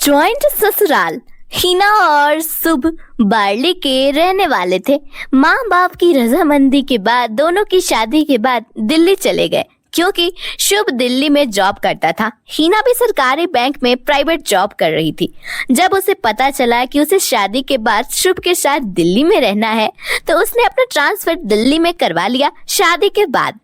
Joint ससुराल। हिना और शुभ barley के रहने वाले थे। माँ बाप की रजामंदी के बाद दोनों की शादी के बाद दिल्ली चले गए, क्योंकि शुभ दिल्ली में जॉब करता था। हिना भी सरकारी बैंक में प्राइवेट जॉब कर रही थी। जब उसे पता चला कि उसे शादी के बाद शुभ के साथ दिल्ली में रहना है, तो उसने अपना ट्रांसफर दिल्ली में करवा लिया शादी के बाद।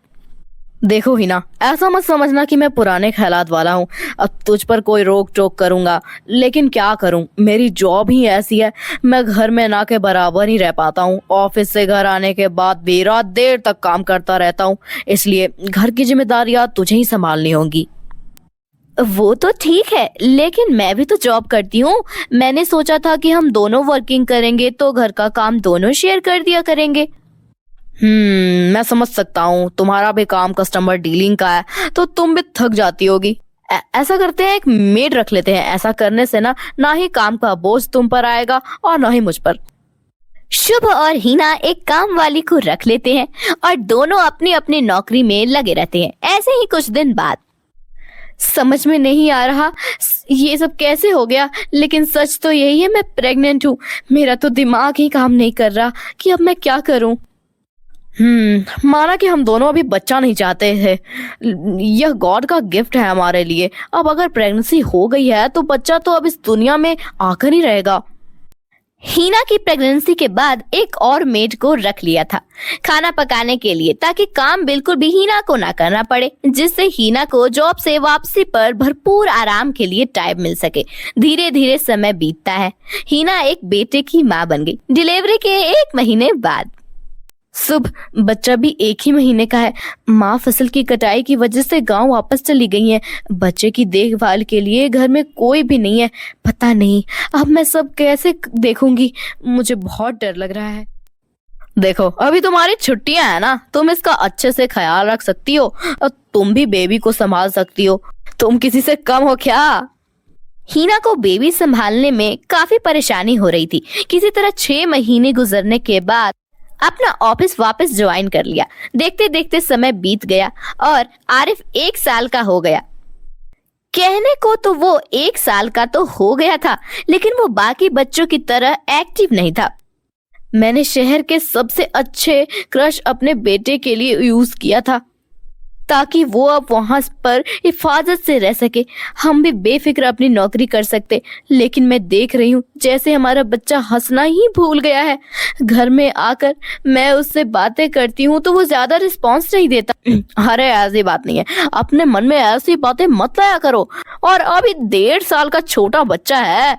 देखो हिना, ऐसा मत समझना कि मैं पुराने ख्यालात वाला हूँ। अब तुझ पर कोई रोक टोक करूंगा, लेकिन क्या करूँ, मेरी जॉब ही ऐसी है। मैं घर में ना के बराबर ही रह पाता हूँ। ऑफिस से घर आने के बाद भी रात देर तक काम करता रहता हूँ, इसलिए घर की जिम्मेदारियां तुझे ही संभालनी होंगी। वो तो ठीक है, लेकिन मैं भी तो जॉब करती हूँ। मैंने सोचा था कि हम दोनों वर्किंग करेंगे तो घर का काम दोनों शेयर कर दिया करेंगे। मैं समझ सकता हूँ, तुम्हारा भी काम कस्टमर डीलिंग का है तो तुम भी थक जाती होगी। ऐसा करते हैं, एक मेड रख लेते हैं। ऐसा करने से ना ही काम का बोझ तुम पर आएगा और ना ही मुझ पर। शुभ और हिना एक काम वाली को रख लेते हैं और दोनों अपनी अपनी नौकरी में लगे रहते हैं। ऐसे ही कुछ दिन बाद। समझ में नहीं आ रहा ये सब कैसे हो गया, लेकिन सच तो यही है, मैं प्रेग्नेंट हूँ। मेरा तो दिमाग ही काम नहीं कर रहा कि अब मैं क्या करूँ। माना कि हम दोनों अभी बच्चा नहीं चाहते हैं। यह गॉड का गिफ्ट है हमारे लिए। अब अगर प्रेगनेंसी हो गई है तो बच्चा तो अब इस दुनिया में आकर ही रहेगा। हिना की प्रेगनेंसी के बाद एक और मेड को रख लिया था खाना पकाने के लिए, ताकि काम बिल्कुल भी हिना को ना करना पड़े, जिससे हिना को जॉब से वापसी पर भरपूर आराम के लिए टाइम मिल सके। धीरे धीरे समय बीतता है। हिना एक बेटे की माँ बन गई डिलीवरी के 1 महीने बाद। शुभ बच्चा भी 1 ही महीने का है। माँ फसल की कटाई की वजह से गांव वापस चली गई हैं। बच्चे की देखभाल के लिए घर में कोई भी नहीं है। पता नहीं अब मैं सब कैसे देखूंगी, मुझे बहुत डर लग रहा है। देखो, अभी तुम्हारी छुट्टियां है ना, तुम इसका अच्छे से ख्याल रख सकती हो और तुम भी बेबी को संभाल सकती हो। तुम किसी से कम हो क्या? हिना को बेबी संभालने में काफी परेशानी हो रही थी। किसी तरह 6 महीने गुजरने के बाद अपना ऑफिस वापस ज्वाइन कर लिया। देखते देखते समय बीत गया और आरिफ 1 साल का हो गया। कहने को तो वो 1 साल का तो हो गया था, लेकिन वो बाकी बच्चों की तरह एक्टिव नहीं था। मैंने शहर के सबसे अच्छे क्रश अपने बेटे के लिए यूज किया था, ताकि वो अब वहां पर हिफाजत से रह सके। हम भी बेफिक्र अपनी नौकरी कर सकते। लेकिन मैं देख रही हूँ जैसे हमारा बच्चा हंसना ही भूल गया है। घर में आकर मैं उससे बातें करती हूँ तो वो ज्यादा रिस्पॉन्स नहीं देता। अरे ऐसी बात नहीं है, अपने मन में ऐसी बातें मत लाया करो। और अभी 1.5 साल का छोटा बच्चा है,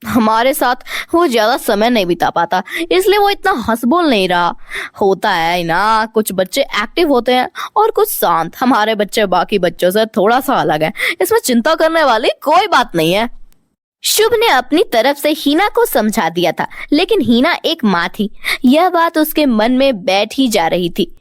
हमारे साथ वो ज्यादा समय नहीं बिता पाता, इसलिए वो इतना हंस बोल नहीं रहा। होता है ना, कुछ बच्चे एक्टिव होते हैं और कुछ शांत। हमारे बच्चे बाकी बच्चों से थोड़ा सा अलग हैं। इसमें चिंता करने वाली कोई बात नहीं है। शुभ ने अपनी तरफ से हिना को समझा दिया था, लेकिन हिना एक माँ थी, यह बात उसके मन में बैठ ही जा रही थी।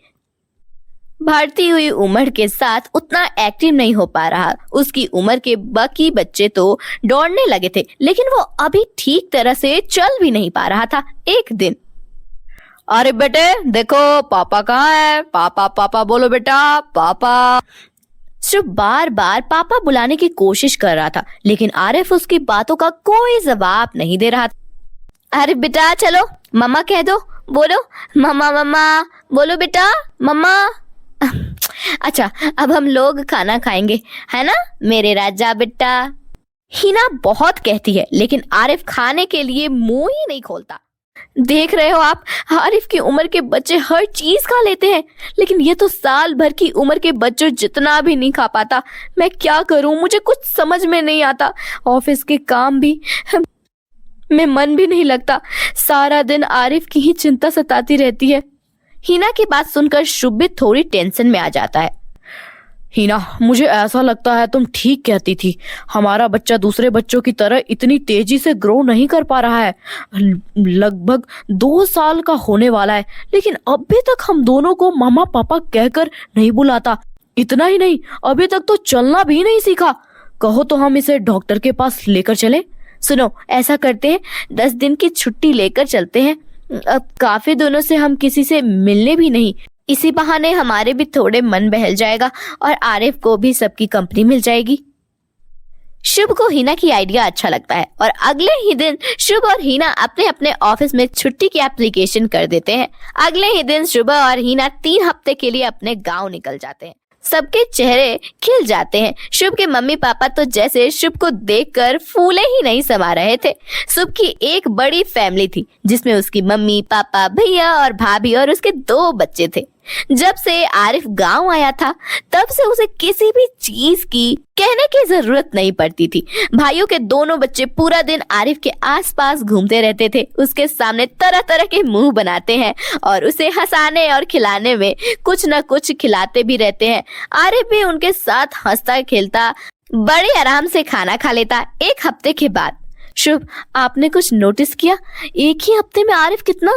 बढ़ती हुई उम्र के साथ उतना एक्टिव नहीं हो पा रहा। उसकी उम्र के बाकी बच्चे तो दौड़ने लगे थे, लेकिन वो अभी ठीक तरह से चल भी नहीं पा रहा था। एक दिन, अरे बेटे देखो, पापा कहाँ है? पापा पापा बोलो बेटा, पापा। शुभ बार बार पापा बुलाने की कोशिश कर रहा था, लेकिन आरिफ उसकी बातों का कोई जवाब नहीं दे रहा था। अरे बेटा चलो, मम्मा कह दो, बोलो मम्मा मम्मा, बोलो बेटा मम्मा। अच्छा, अब हम लोग खाना खाएंगे, है ना मेरे राजा बेटा। हिना बहुत कहती है, लेकिन आरिफ खाने के लिए मुंह ही नहीं खोलता। देख रहे हो आप, आरिफ की उम्र के बच्चे हर चीज खा लेते हैं, लेकिन ये तो साल भर की उम्र के बच्चों जितना भी नहीं खा पाता। मैं क्या करूं, मुझे कुछ समझ में नहीं आता। ऑफिस के काम भी में मन भी नहीं लगता। सारा दिन आरिफ की ही चिंता सताती रहती है। हिना की बात सुनकर शुभ भी थोड़ी टेंशन में आ जाता है। हिना, मुझे ऐसा लगता है तुम ठीक कहती थी। हमारा बच्चा दूसरे बच्चों की तरह इतनी तेजी से ग्रो नहीं कर पा रहा है। लगभग 2 साल का होने वाला है, लेकिन अभी तक हम दोनों को मामा पापा कहकर नहीं बुलाता। इतना ही नहीं, अभी तक तो चलना भी नहीं सीखा। कहो तो हम इसे डॉक्टर के पास लेकर चले। सुनो, ऐसा करते हैं, 10 दिन की छुट्टी लेकर चलते हैं। अब काफी दिनों से हम किसी से मिलने भी नहीं। इसी बहाने हमारे भी थोड़े मन बहल जाएगा और आरिफ को भी सबकी कंपनी मिल जाएगी। शुभ को हीना की आइडिया अच्छा लगता है और अगले ही दिन शुभ और हीना अपने अपने ऑफिस में छुट्टी की एप्लीकेशन कर देते हैं। अगले ही दिन शुभ और हीना 3 हफ्ते के लिए अपने गांव निकल जाते हैं। सबके चेहरे खिल जाते हैं। शुभ के मम्मी पापा तो जैसे शुभ को देखकर फूले ही नहीं समा रहे थे। शुभ की एक बड़ी फैमिली थी जिसमें उसकी मम्मी पापा भैया और भाभी और उसके 2 बच्चे थे। जब से आरिफ गांव आया था तब से उसे किसी भी चीज की कहने की जरूरत नहीं पड़ती थी। भाइयों के दोनों बच्चे पूरा दिन आरिफ के आसपास घूमते रहते थे, उसके सामने तरह तरह के मुंह बनाते हैं और उसे हंसाने और खिलाने में कुछ न कुछ खिलाते भी रहते हैं। आरिफ भी उनके साथ हंसता खेलता बड़े आराम से खाना खा लेता। एक हफ्ते के बाद शुभ, आपने कुछ नोटिस किया? एक ही हफ्ते में आरिफ कितना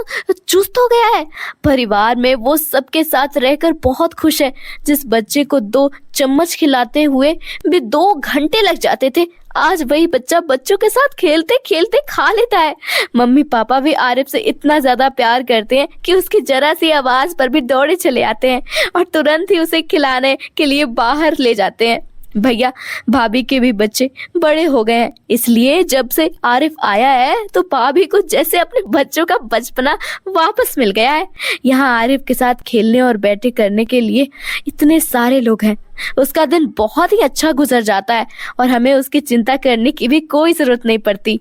चुस्त हो गया है। परिवार में वो सबके साथ रहकर बहुत खुश है। जिस बच्चे को 2 चम्मच खिलाते हुए भी 2 घंटे लग जाते थे, आज वही बच्चा बच्चों के साथ खेलते खेलते खा लेता है। मम्मी पापा भी आरिफ से इतना ज्यादा प्यार करते हैं कि उसकी जरा सी आवाज पर भी दौड़े चले आते हैं और तुरंत ही उसे खिलाने के लिए बाहर ले जाते हैं। भैया भाभी के भी बच्चे बड़े हो गए हैं, इसलिए जब से आरिफ आया है तो भाभी को जैसे अपने बच्चों का बचपना वापस मिल गया है। यहाँ आरिफ के साथ खेलने और बैठे करने के लिए इतने सारे लोग हैं। उसका दिन बहुत ही अच्छा गुजर जाता है और हमें उसकी चिंता करने की भी कोई जरूरत नहीं पड़ती।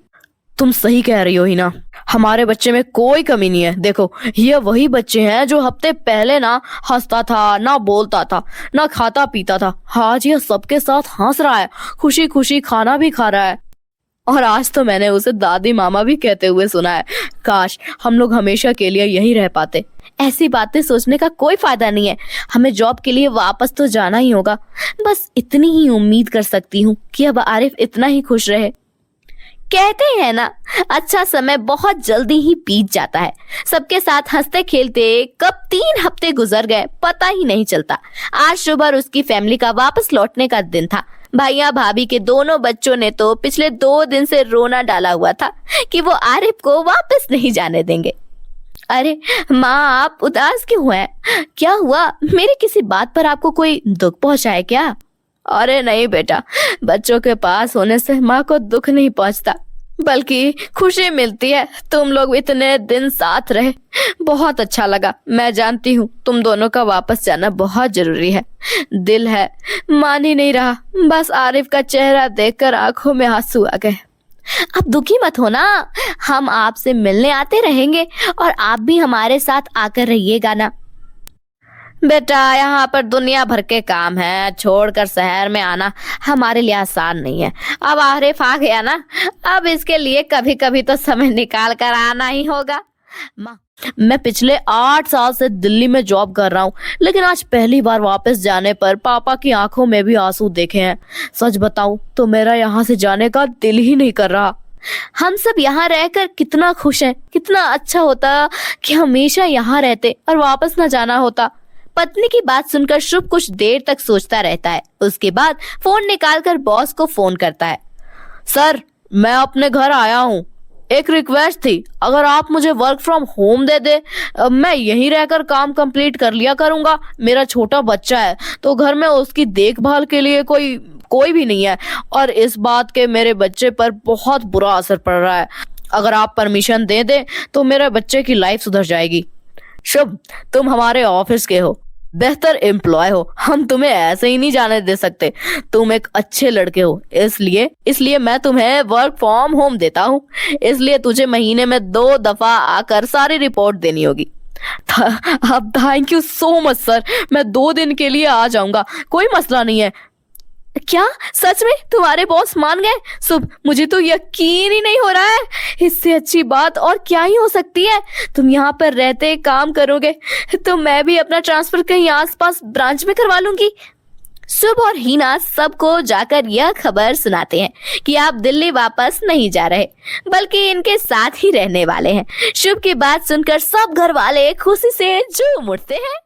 तुम सही कह रही हो हीना, हमारे बच्चे में कोई कमी नहीं है। देखो, ये वही बच्चे हैं जो हफ्ते पहले ना हंसता था, ना बोलता था, ना खाता पीता था। आज ये सबके साथ हंस रहा है, खुशी खुशी खाना भी खा रहा है। और आज तो मैंने उसे दादी मामा भी कहते हुए सुना है। काश हम लोग हमेशा के लिए यहीं रह पाते। ऐसी बातें सोचने का कोई फायदा नहीं है। हमें जॉब के लिए वापस तो जाना ही होगा। बस इतनी ही उम्मीद कर सकती हूँ कि अब आरिफ इतना ही खुश रहे। कहते हैं ना, अच्छा समय बहुत जल्दी ही बीत जाता है। सबके साथ हंसते खेलते कब 3 हफ्ते गुजर गए पता ही नहीं चलता। आज शुभ और उसकी फैमिली का वापस लौटने का दिन था। भैया भाभी के दोनों बच्चों ने तो पिछले 2 दिन से रोना डाला हुआ था कि वो आरिफ को वापस नहीं जाने देंगे। अरे माँ, आप उदास क्यों हैं? क्या हुआ? मेरी किसी बात पर आपको कोई दुख पहुंचा है क्या? अरे नहीं बेटा, बच्चों के पास होने से माँ को दुख नहीं पहुंचता, बल्कि खुशी मिलती है। तुम लोग इतने दिन साथ रहे, बहुत अच्छा लगा। मैं जानती हूँ तुम दोनों का वापस जाना बहुत जरूरी है। दिल है मान ही नहीं रहा। बस आरिफ का चेहरा देखकर आंखों में आंसू आ गए। अब दुखी मत हो ना, हम आपसे मिलने आते रहेंगे और आप भी हमारे साथ आकर रहिएगा ना। बेटा, यहाँ पर दुनिया भर के काम है, छोड़कर शहर में आना हमारे लिए आसान नहीं है। अब आरिफ आ गया ना, अब इसके लिए कभी कभी तो समय निकाल कर आना ही होगा। माँ, मैं पिछले 8 साल से दिल्ली में जॉब कर रहा हूँ, लेकिन आज पहली बार वापस जाने पर पापा की आंखों में भी आंसू देखे हैं। सच बताऊं तो मेरा यहाँ से जाने का दिल ही नहीं कर रहा। हम सब यहाँ रहकर कितना खुश हैं। कितना अच्छा होता कि हमेशा यहाँ रहते और वापस न जाना होता। पत्नी की बात सुनकर शुभ कुछ देर तक सोचता रहता है। उसके बाद फोन निकालकर बॉस को फोन करता है। सर, मैं अपने घर आया हूँ। एक रिक्वेस्ट थी, अगर आप मुझे वर्क फ्रॉम होम दे दे, मैं यहीं रहकर काम कंप्लीट कर लिया करूंगा। मेरा छोटा बच्चा है तो घर में उसकी देखभाल के लिए कोई भी नहीं है और इस बात के मेरे बच्चे पर बहुत बुरा असर पड़ रहा है। अगर आप परमिशन दे दे तो मेरे बच्चे की लाइफ सुधर जाएगी। शुभ, तुम हमारे ऑफिस के हो, बेहतर एम्प्लॉय हो, हम तुम्हें ऐसे ही नहीं जाने दे सकते। तुम एक अच्छे लड़के हो, इसलिए मैं तुम्हें वर्क फ्रॉम होम देता हूँ। इसलिए तुझे महीने में 2 दफा आकर सारी रिपोर्ट देनी होगी। अब thank you so much sir, मैं 2 दिन के लिए आ जाऊंगा, कोई मसला नहीं है। क्या सच में तुम्हारे बॉस मान गए? शुभ, मुझे तो यकीन ही नहीं हो रहा है। इससे अच्छी बात और क्या ही हो सकती है। तुम यहाँ पर रहते काम करोगे तो मैं भी अपना ट्रांसफर कहीं आसपास ब्रांच में करवा लूंगी। शुभ और हीना सबको जाकर यह खबर सुनाते हैं कि आप दिल्ली वापस नहीं जा रहे बल्कि इनके साथ ही रहने वाले हैं। शुभ की बात सुनकर सब घर वाले खुशी से झूम उठते हैं।